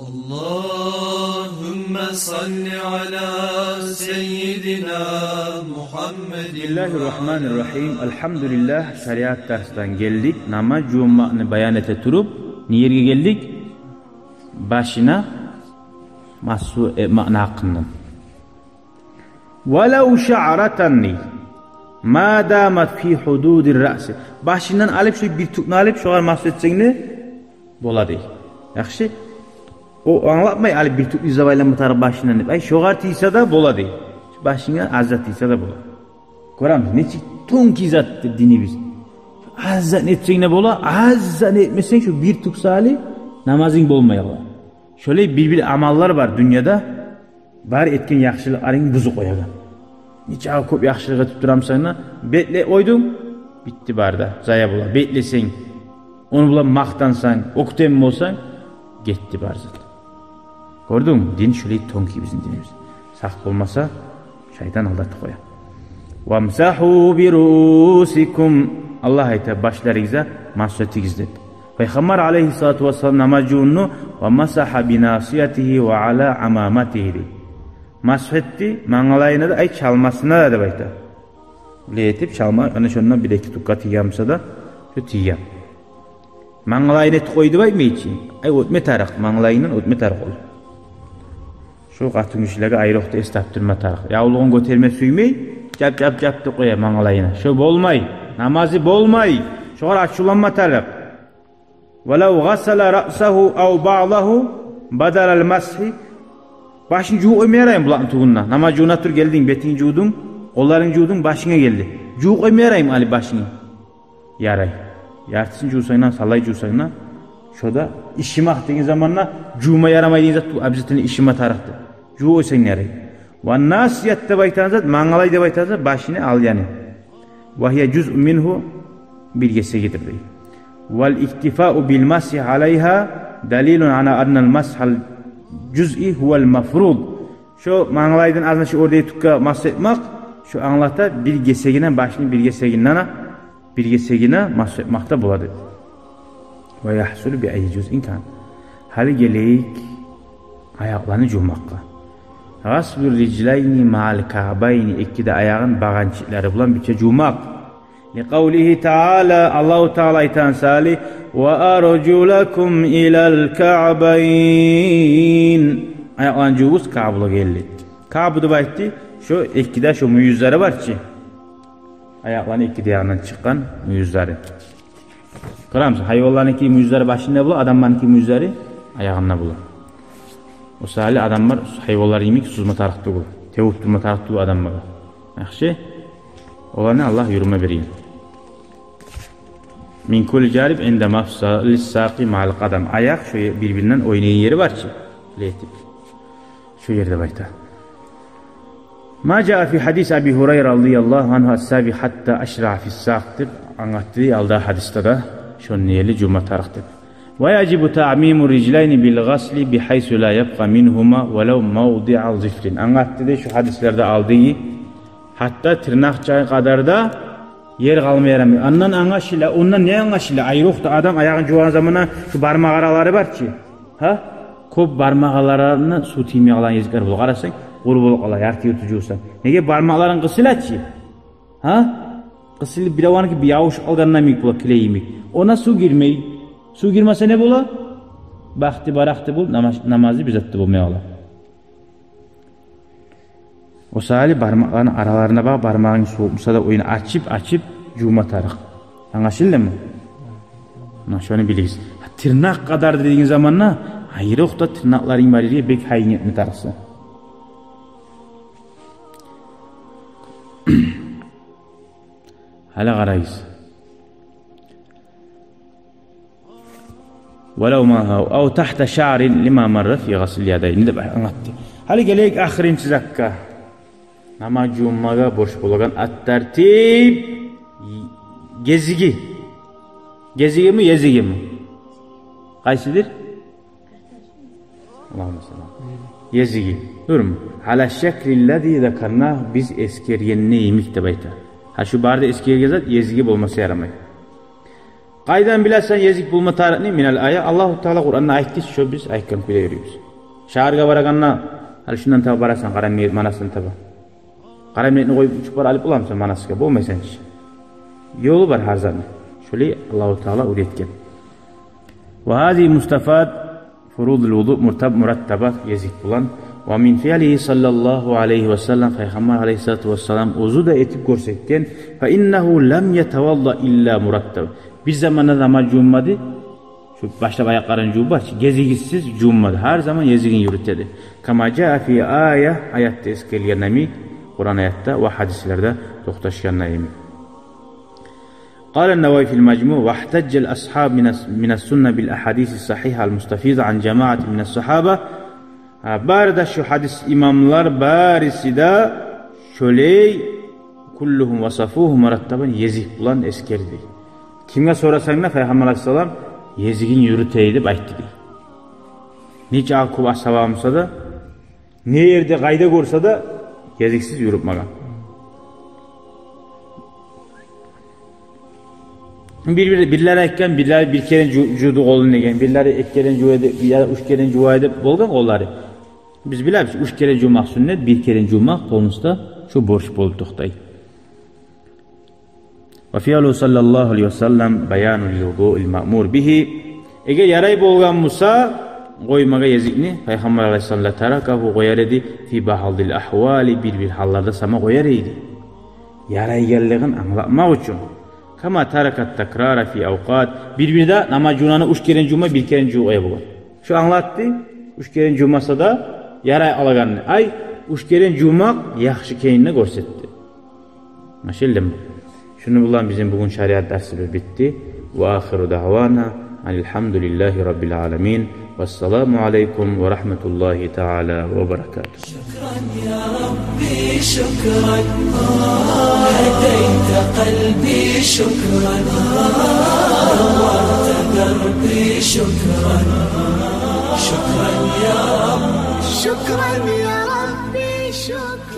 Allahümme salli ala seyyidina Muhammed. Bismillahirrahmanirrahim. Elhamdülillah şeriat dersinden geldik. Namaz cuma'nı bayan ete turup niyerge geldik. Başına masu ma'na hakkından. Velev şa'ratanni ma damat fi hududir ra'si. Başından alıp şu bir tukna alıp şoğar masu etsengni boladı. Yaxşı. O anlatmay alıp bir tukni zabaylanma tarafı başından. Ay şoğar tiysa da boladı. Başına azat tiysa da boladı. Koramız neçik tonki zattir dinimiz. Azzat etsengni bola, azzat etmesen şu bir tuksali namazın bolmayala. Şöyle bir amallar var dünyada. Bari etken yaxşılıklaring buzuq qo'yagan. Necha ko'p yaxshilikqa tutturamsan, betle oydum, bitti barda, zaya bo'lar. Betlesang, onu bilan maqtansang, o'qtem bo'lsang, ketdi barzat. Ko'rdingmi? Din shulay tonki bizning dinimiz. Saq bo'lmasa, shayton aldatib qo'yadi. Vamsahu bi rusikum. Alloh aytadi, boshlaringizga mas'ulatingiz deb. Payg'ambar alayhissalatu vassalam namazunnu va masaha bi nasiyatihi va ala amamatihi. Mas'uletti manglayına da ay çalmasına da bayta. Leytip çalma ana şondan bir iki tukka tiyamsa da şu tiyam. Manglayını koydu bay mı için? Ay ötme taraf manglayının ötme taraf ol. Şu qatın işlege ayrıqta estaptırma taraf. Yavluğun götürme süymey, cap da koya manglayına. Şu bolmay, namazı bolmay. Şoğar açulanma taraf. Velev gasala ra'sahu aw ba'dahu badal al-mashi. Başın cuğu koymayarayım bulan tuğunna. Namaz cuğuna tur geldin, betin cuğdun, onların cuğdun başına geldi. Cuğu koymayarayım Ali başını. Yaray. Yartısın cuğu sayına, sallay cuğu sayına. Şoda işimak dediğin zamanla cuğuma yaramayı zat tu abzitini işima taraktı. Cuğu oysan yaray. Ve nasiyette baytan zat, mangalay da baytan zat başını al yani. Vahiye cüz'u minhu bilgesi getirdi. Vel iktifa'u bil masih aleyha dalilun ana annal mashal cüz'i huvel mafrud. Şu manglaydın azına şu oraya tukka mahsetmek, şu anlata bir gesegine başını bir gesegine mahsetmekte buladı. Ve yahsul bi ayyi cüz'in kan. Hali geleyik ayaklarını cummakka. Gasbir riclayni ma'al ka'bayni ikkide ayağın bağançıkları bulan bir cumak. لقوله تعالى الله تعالى تنسالي وأرجلكم إلى الكعبين ayaklan cuvuz Ka'b'a geldi. Ka'b'da baytti şu ikkide şu müyüzleri var ki ayaklarını ikkide yanından çıkan müyüzleri. Kıramsın hayvanların iki müyüzleri başında bulur, adamların iki müyüzleri ayağında bulur. O sahili adamlar hayvanlar yemek suzma tarıktı bulur. Tevuk durma tarıktı bu adamlar. Yaxşı. Olanı Allah yürüme vereyim. Min kulli carib inde mafsalis saqi ma'al qadam. Ayak şu birbirinden oynayan yeri var ki. Leytip. Şu yerde bayta. Ma jaa fi hadis Abi Hurayra radıyallahu anhu as-sabi hatta ashra fi as-saqtib. Anlattığı alda hadiste de şun niyeli cuma taraktib. Ve yacibu ta'mimu riclayni bil ghasli bihaysu la yabqa minhuma velev mawdi'al zifrin. Anlattığı şu hadislerde aldığı hatta tırnakçaya kadar da yer kalmayaramıyor. Ondan anlaşıyla, ondan ne anlaşıyla? Ayrıqta adam ayağın juan zamana şu barmaq araları var ki. Ha? Köp barmaq aralarına su tiyme alan yezikler bul. Qarasang, quru bulup qala, yartı yurtucusan. Nege barmaqların qısılat ki? Ha? Qısılı bir avanı ki bir yavuş algandan miyik bula, kileyimik. Ona su girmey. Su girmese ne bula? Baxti baraxti bul, namazı bizattı bulmaya ola. O sahili parmakların aralarına bak, parmağın soğukmusa da oyunu açıp cuma tarık. Anlaşıldı mı? Şunu biliriz. Tırnak kadar dediğin zamanla hayır yok da tırnakların var diye bek hayniyetini tarıksa. Hala qarayız. Velev maha av tahta şa'rin lima marra fi ghasl yadayni de anlattı. Hali geleyik ahirinci zakka. Namaz cummaga borç bulagan at-tertib gezigi. Gezigi mi, yezigi mi? Qaysidir? Allahümme selam. Yezigi. Durma. Hala şeklillezî zekarnâh biz eskeryenini yemek de bayta. Ha şu barda eskerge zat yezigi olması yaramayı. Qaydan bilasan yezik bulma tarihini minal aya Allahu Teala Kur'an'da aytdı şu biz aytkan bileriz. Şaharga baraganna hal şundan taba barasan qaramiyet manasını taba. Qaramiyetni koyup uçup bar alıp bulamsan manasıga bolmaysanchi. Yolu var her zaman. Şöyle Allahu Teala öğretken. Ve hazi mustafad furudul vudu murattabat yezik bulan ve min fi'lihi sallallahu aleyhi ve sellem Peygamber aleyhissalatu vesselam ozu da etip görsekten fe innehu lem yetevalla illa murattab. Bir zamanda namaz cummadı. Şu başta ayakların cumbar. Gezigisiz cummadı. Her zaman yezigin yürütedi. Kama caa fi ayette eskelgen nami Kur'an ayette ve hadislerde toxtaşgan nami. قال النووي في المجموع واحتج الأصحاب من السنة بالأحاديث الصحيحة المستفيضة عن جماعة من الصحابة بارد şu hadis imamlar barisida şöyle kulluhum vasafuhu murattaban yezik bulan eskerdi. Kimge sorasanlar Peygamber Aleyhisselam yezigin yürütey deb aytdı. Neçe akub ashabamsa da ne yerde qayda görse da yeziksiz yürüp magan. Birleri ekken, birleri bir kere judu golunu egen, birleri ek kere juaydı, ya üç kere juaydı bolgan golları. Biz bilamiz, üç kere jumak sünnet, bir kere jumak konusunda şu borç bolup toxtay. Ve fi'lu sallallahu aleyhi ve sellem bayanul wudu'il ma'mur bihi. Eğer yaray bolgan Musa koymaga yezikni Peygamber aleyhissallam tarakahu koyar edi fi ba'dil ahvali bir hallarda sama koyar idi. Yaray gelligin anlatmak üçün. Kama tarakat takrara fi awqat birbirida namazcunani 3 kere cuma bir kere cuma bo'lgan. Şu anlattı. 3 kere cumasa da yaray alaganni. Ay 3 kere cuma yaxshi keyinni ko'rsatdi. Maşallah. Şunu bilan bizim bugün şariat dersimiz bitti. Ve ahiru da'vana elhamdülillahi rabbil alamin. Vesselamu aleykum ve rahmetullahi teala ve berekatuhu. Şükran ya Rabbi şükran. Hedeyte kalbi şükran. Nawarte derbi şükran. Şükran ya Rabbi. Şükran ya Rabbi şükran.